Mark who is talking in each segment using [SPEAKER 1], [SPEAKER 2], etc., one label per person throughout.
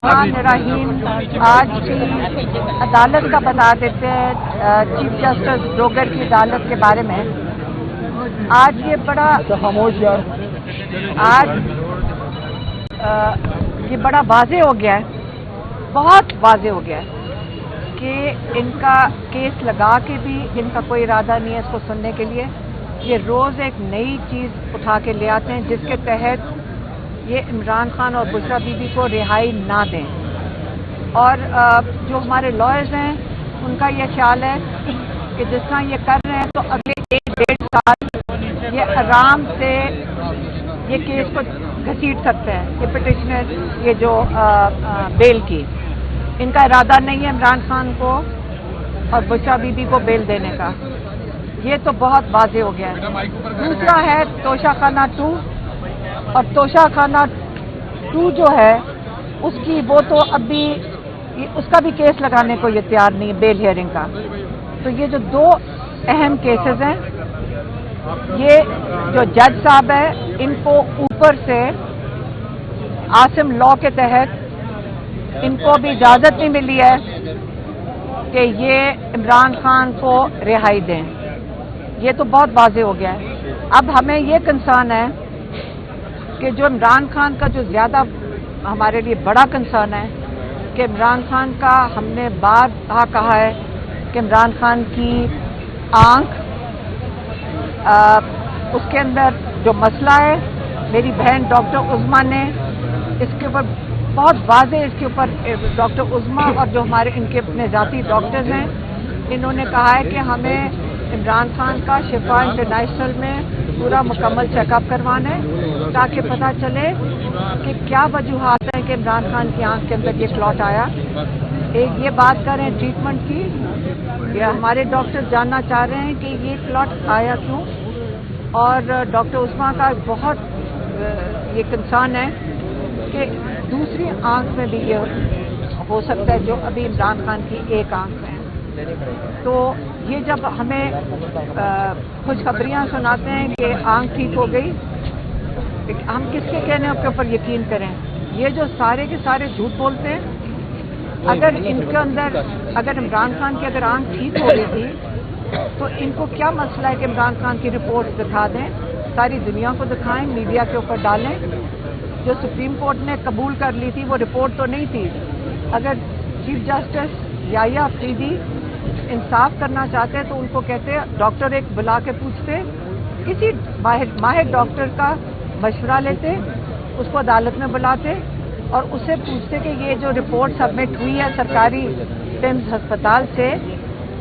[SPEAKER 1] रहीम आज की अदालत का बता देते हैं चीफ जस्टिस डोगर की अदालत के बारे में। आज ये बड़ा आज ये बड़ा वाज़ेह हो गया है, बहुत वाज़ेह हो गया है कि इनका केस लगा के भी इनका कोई इरादा नहीं है इसको सुनने के लिए। ये रोज़ एक नई चीज़ उठा के ले आते हैं जिसके तहत ये इमरान खान और बुशरा बीबी को रिहाई ना दें। और जो हमारे लॉयर्स हैं उनका ये ख्याल है कि जिस तरह ये कर रहे हैं तो अगले 1-1.5 साल ये आराम से ये केस को घसीट सकते हैं। ये पिटिशनर ये जो बेल की, इनका इरादा नहीं है इमरान खान को और बुशरा बीबी को बेल देने का। ये तो बहुत वाज़ेह हो गया है। दूसरा है तोशाखाना 2, और तोशाखाना 2 जो है उसकी वो तो अभी उसका भी केस लगाने को ये तैयार नहीं है, बेल हियरिंग का। तो ये जो 2 अहम केसेस हैं, ये जो जज साहब है इनको ऊपर से आसिम लॉ के तहत इनको भी इजाज़त नहीं मिली है कि ये इमरान खान को रिहाई दें। ये तो बहुत वाज़ेह हो गया है। अब हमें ये कंसर्न है कि जो इमरान खान का जो ज़्यादा हमारे लिए बड़ा कंसर्न है कि इमरान खान का हमने बार कहा है कि इमरान खान की आंख उसके अंदर जो मसला है, मेरी बहन डॉक्टर उज़मा ने इसके ऊपर बहुत वाज़ेह इसके ऊपर डॉक्टर उज़मा और जो हमारे इनके अपने ज़ाती डॉक्टर्स हैं इन्होंने कहा है कि हमें इमरान खान का शिफा इंटरनेशनल में पूरा मुकम्मल चेकअप करवाना है ताकि पता चले कि क्या वजूहात हैं कि इमरान खान की आंख के अंदर ये क्लॉट आया। एक ये बात कर रहे हैं ट्रीटमेंट की, या हमारे डॉक्टर जानना चाह रहे हैं कि ये क्लॉट आया क्यों। और डॉक्टर उस्मा का बहुत ये कंसर्न है कि दूसरी आंख में भी ये हो सकता है जो अभी इमरान खान की एक आंख में है। तो ये जब हमें खुशखबरियाँ सुनाते हैं कि आंख ठीक हो गई, हम किसके कहने के ऊपर यकीन करें। ये जो सारे के सारे झूठ बोलते हैं, अगर इनके अंदर अगर इमरान खान की अगर आंख ठीक हो रही थी तो इनको क्या मसला है कि इमरान खान की रिपोर्ट दिखा दें, सारी दुनिया को दिखाएं, मीडिया के ऊपर डालें। जो सुप्रीम कोर्ट ने कबूल कर ली थी वो रिपोर्ट तो नहीं थी। अगर चीफ जस्टिस याहिया अफरीदी इंसाफ करना चाहते तो उनको कहते डॉक्टर एक बुला के पूछते, किसी माहिर डॉक्टर का मशवरा लेते, उसको अदालत में बुलाते और उससे पूछते कि ये जो रिपोर्ट सबमिट हुई है सरकारी टिम्स अस्पताल से,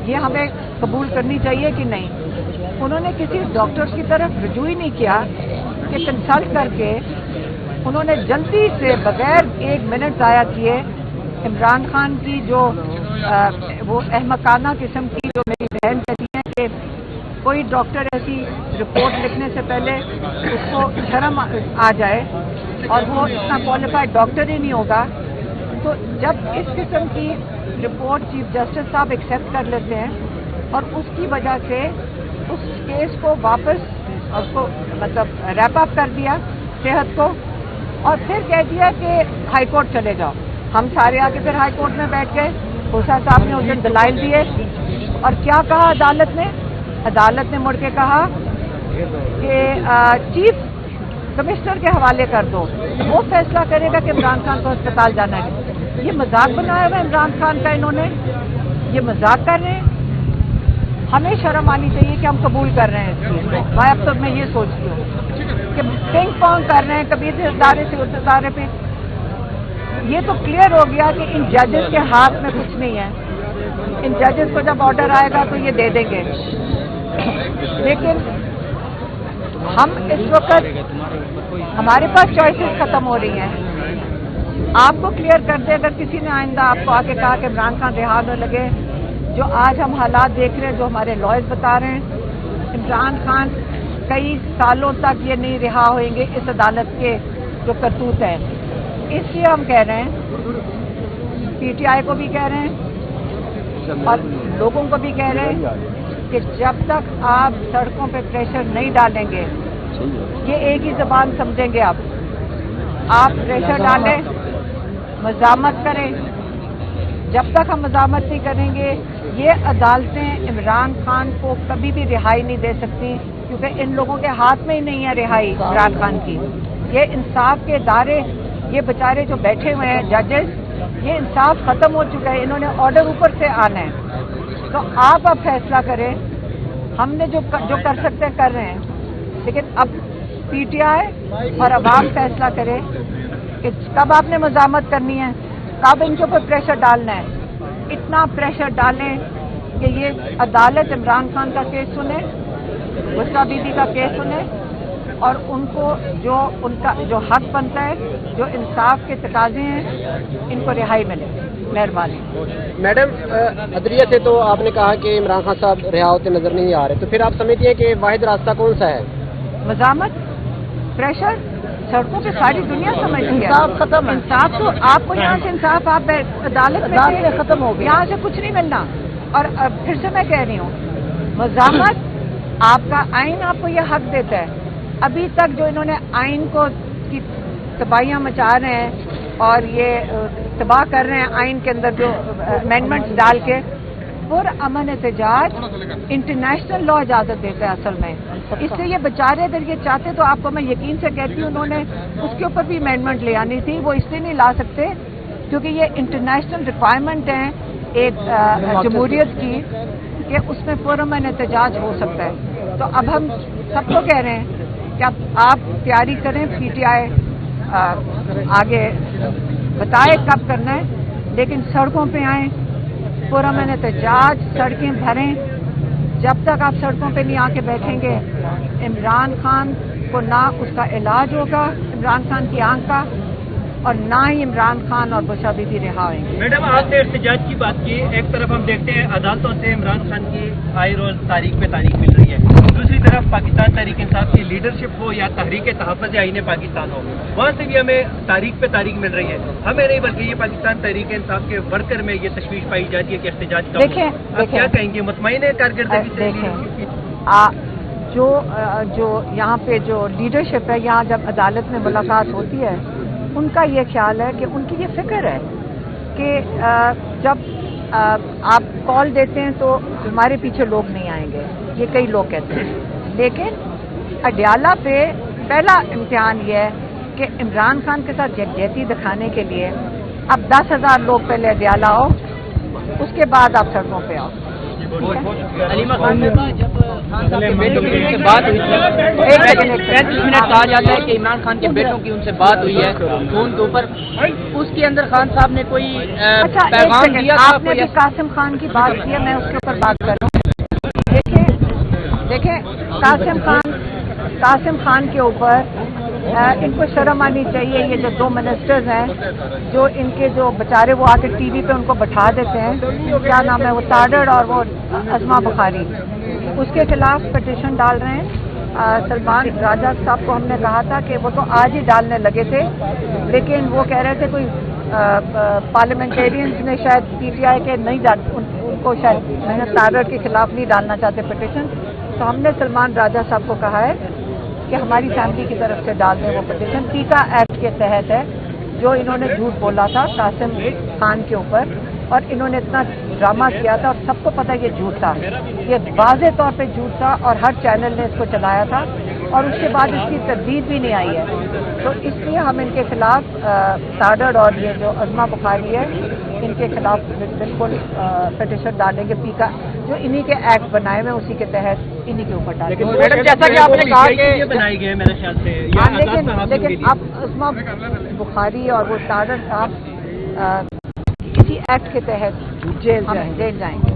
[SPEAKER 1] ये हमें कबूल करनी चाहिए कि नहीं। उन्होंने किसी डॉक्टर की तरफ रुजू ही नहीं किया कि कंसल्ट करके उन्होंने जल्दी से बगैर 1 मिनट ज़ाया किए इमरान खान की जो वो अहमकाना किस्म की, जो मेरी बहन कहती है कि कोई डॉक्टर ऐसी रिपोर्ट लिखने से पहले उसको शर्म आ जाए और वो इतना क्वालिफाइड डॉक्टर ही नहीं होगा। तो जब इस किस्म की रिपोर्ट चीफ जस्टिस साहब एक्सेप्ट कर लेते हैं और उसकी वजह से उस केस को वापस उसको मतलब रैप अप कर दिया सेहत को, और फिर कह दिया कि हाई कोर्ट चले जाओ। हम सारे आके फिर हाई कोर्ट में बैठ गए। खोसा साहब ने उस दिन दलाइल दिए और क्या कहा अदालत ने? अदालत ने मुड़ के कहा कि चीफ कमिश्नर के हवाले कर दो, वो फैसला करेगा कि इमरान खान को अस्पताल जाना है। ये मजाक बनाया हुआ इमरान खान का, इन्होंने ये मजाक कर रहे हैं। हमें शर्म आनी चाहिए कि हम कबूल कर रहे हैं इस चीज़ को। भाई अब तो मैं ये सोचती हूँ कि पिंग पोंग कर रहे हैं कभी इस इदारे से उस इदारे पे। ये तो क्लियर हो गया कि इन जजेस के हाथ में कुछ नहीं है। इन जजेस को जब ऑर्डर आएगा तो ये दे देंगे। लेकिन हम इस वक्त हमारे पास चॉइसेस खत्म हो रही हैं। आपको क्लियर कर दे, अगर किसी ने आइंदा आपको आके कहा कि इमरान खान रिहा न लगे, जो आज हम हालात देख रहे हैं, जो हमारे लॉयर्स बता रहे हैं, इमरान खान कई सालों तक ये नहीं रिहा होंगे इस अदालत के जो करतूत है। इसलिए हम कह रहे हैं, पीटीआई को भी कह रहे हैं और लोगों को भी कह रहे हैं कि जब तक आप सड़कों पे प्रेशर नहीं डालेंगे, ये एक ही ज़बान समझेंगे। आप प्रेशर डालें, मजामत करें। जब तक हम मजामत नहीं करेंगे ये अदालतें इमरान खान को कभी भी रिहाई नहीं दे सकती, क्योंकि इन लोगों के हाथ में ही नहीं है रिहाई इमरान खान की। ये इंसाफ के इदारे, ये बेचारे जो बैठे हुए हैं जजेस, ये इंसाफ खत्म हो चुका है, इन्होंने ऑर्डर ऊपर से आना है। तो आप अब फैसला करें। हमने जो कर सकते हैं कर रहे हैं, लेकिन अब पीटीआई और अवाम फैसला करे कि कब आपने मजामत करनी है, कब इनके ऊपर प्रेशर डालना है। इतना प्रेशर डालें कि ये अदालत इमरान खान का केस सुने, बुशरा बीबी का केस सुने, और उनको उनका जो हक बनता है, जो इंसाफ के तकाजे हैं, इनको रिहाई मिले। मेहरबानी।
[SPEAKER 2] मैडम, अदलिया से तो आपने कहा कि इमरान खान साहब रिहा होते नजर नहीं आ रहे, तो फिर आप समझती हैं कि वाहिद रास्ता कौन सा है?
[SPEAKER 1] मजामत, प्रेशर, सड़कों पे सारी दुनिया समझती है। इंसाफ खत्म है। इंसाफ तो आपको यहाँ से इंसाफ आप अदालत में खत्म हो गया, यहाँ से कुछ नहीं मिलना। और फिर से मैं कह रही हूँ, मजामत आपका आइन आपको यह हक देता है। अभी तक जो इन्होंने आइन को की तबाहियां मचा रहे हैं और ये तबाह कर रहे हैं आइन के अंदर जो अमेंडमेंट्स डाल के, पुरअमन एहतजाज इंटरनेशनल लॉ इजाजत देता है असल में। इसलिए ये बेचारे अगर ये चाहते तो आपको मैं यकीन से कहती हूँ उन्होंने उसके ऊपर भी अमेंडमेंट ले आनी थी। वो इसलिए नहीं ला सकते क्योंकि ये इंटरनेशनल रिक्वायरमेंट है एक जमहूरियत की कि उसमें पुरअमन एहतजाज हो सकता है। तो अब हम सबको कह रहे हैं कि अब आप तैयारी करें, पीटीआई आगे बताए कब करना है, लेकिन सड़कों पे आएँ, पुरअमन एहतजाज, सड़कें भरें। जब तक आप सड़कों पे नहीं आके बैठेंगे, इमरान खान को ना उसका इलाज होगा, इमरान खान की आंख का, और ना ही इमरान खान और बुशरा बीबी रिहा होंगे।
[SPEAKER 3] मैडम, आपने एहतजाज की बात की, एक तरफ हम देखते हैं अदालतों से इमरान खान की आए रोज तारीख पे तारीख मिल रही है, दूसरी तरफ पाकिस्तान तहरीक इंसाफ की लीडरशिप हो या तहरीक तहफ़्फ़ुज़ आईन पाकिस्तान हो, वहाँ से भी हमें तारीख पे तारीख मिल रही है। हमें नहीं बल्कि ये पाकिस्तान तहरीक इंसाफ के वर्कर में ये तशवीश पाई जाती है कि एहतजाज का आप क्या कहेंगे? मुतमईन है कारकर्दगी से?
[SPEAKER 1] जो यहाँ पे जो लीडरशिप है, यहाँ जब अदालत में मुलाकात होती है, उनका ये ख्याल है कि उनकी ये फिक्र है कि जब आप कॉल देते हैं तो हमारे पीछे लोग नहीं आएंगे, ये कई लोग कहते हैं। लेकिन अडयाला पे पहला इम्तिहान ये है कि इमरान खान के साथ यकजहती दिखाने के लिए अब 10,000 लोग पहले अडयाला आओ, उसके बाद आप सड़कों पे आओ।
[SPEAKER 4] अलीमा खान जब खान साहब के बेटों की उनसे बात हुई थी, 35 मिनट कहा जाता है कि इमरान खान के बेटों की उनसे बात हुई है फोन के ऊपर, उसके अंदर खान साहब ने कोई पैगाम दिया?
[SPEAKER 1] आपने भी कासिम खान की बात की है, मैं उसके ऊपर बात कर रहा हूँ। देखें कासिम खान के ऊपर इनको शर्म आनी चाहिए। ये जो 2 मिनिस्टर्स हैं, जो इनके जो बेचारे वो आके टीवी पे उनको बैठा देते हैं, क्या नाम है वो, ताडड़ और वो अज़मा बुखारी, उसके खिलाफ पिटीशन डाल रहे हैं। सलमान राजा साहब को हमने कहा था कि वो तो आज ही डालने लगे थे, लेकिन वो कह रहे थे कोई पार्लियामेंटेरियंस ने शायद पीटीआई के नहीं उनको शायद ताडड़ के खिलाफ नहीं डालना चाहते पिटीशन। तो हमने सलमान राजा साहब को कहा है कि हमारी फैमिली की तरफ से डाल दें वो पिटीशन। पीका एक्ट के तहत है, जो इन्होंने झूठ बोला था कासिम खान के ऊपर, और इन्होंने इतना ड्रामा किया था और सबको पता है ये झूठ था, ये वाज़े तौर पे झूठ था और हर चैनल ने इसको चलाया था, और उसके बाद इसकी तरदीद भी नहीं आई है। तो इसलिए हम इनके खिलाफ ताडड़ और ये जो अज़मा बुखारी है, इनके खिलाफ बिल्कुल पिटीशन डालेंगे। पीका जो इन्हीं के एक्ट बनाए हुए उसी के तहत इन्हीं के ऊपर डालेंगे।
[SPEAKER 2] मैडम, जैसा कि आपने कहा कि
[SPEAKER 3] बनाई गई मेरे ख्याल से,
[SPEAKER 1] लेकिन अब अज़मा बुखारी और वो ताडड़ साहब किसी एक्ट के तहत जेल जाएंगे।